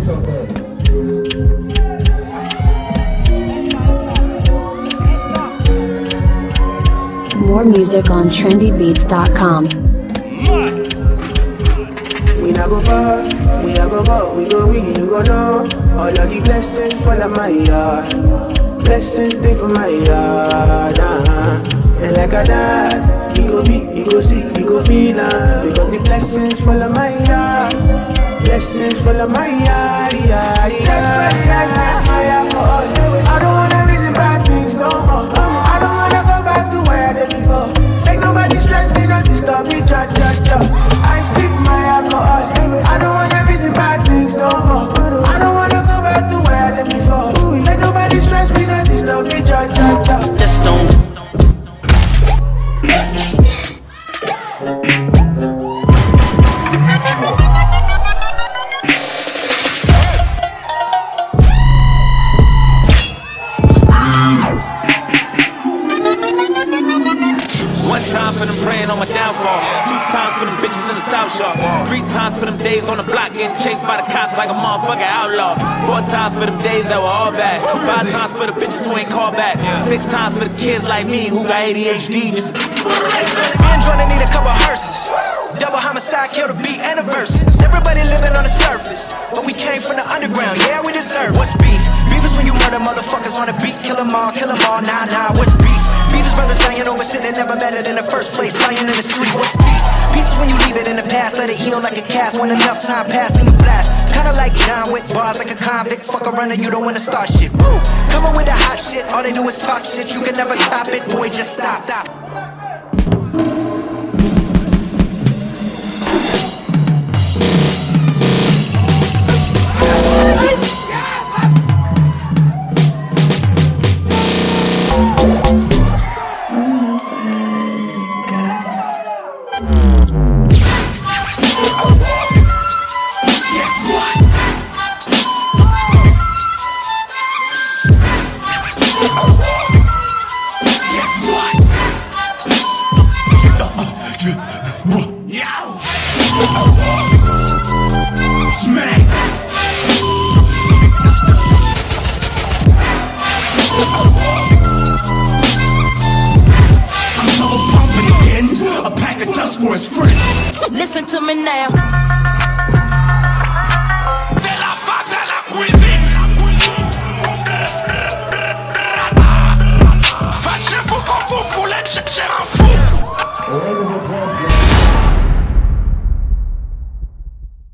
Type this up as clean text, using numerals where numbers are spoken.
More music on trendybeats.com. We not go far, we not go far, we go we, you go know. All of the blessings fall on my yard. Blessings stay for my yard, And like a dad, you go be, you go see, you go feel, because the blessings fall on my yard. Blessings fall on my yard, That's my alcohol. I don't wanna reason bad things no more. I don't wanna go back to where I did before. Make nobody stress me, not disturb me, cha. I sip my alcohol. I don't wanna reason bad things no more. I don't wanna go back to where I did before. Make nobody stress me, not disturb me, cha. Just don't. One time for them praying on my downfall. 2 times for them bitches in the South Shore. 3 times for them days on the block getting chased by the cops like a motherfucking outlaw. 4 times for them days that were all bad. 5 times for the bitches who ain't called back. 6 times for the kids like me who got ADHD. Just Me and Jordan need a couple hearses. Double homicide, kill the beat and the verses. Everybody living on the surface, but we came from the underground, yeah, we deserve. What's beef? Beef is when you murder motherfuckers on the beat. Kill them all, nah, what's beef? Beef is brothers lying over shit that never mattered in the first place. Lying in the street, what's peace? Peace is when you leave it in the past, let it heal like a cast. When enough time pass and you blast. Kinda like John with bars like a convict. Fuck around and you don't wanna start shit. Woo! Coming with the hot shit, all they do is talk shit. You can never stop it, boy, just stop. Listen to me now.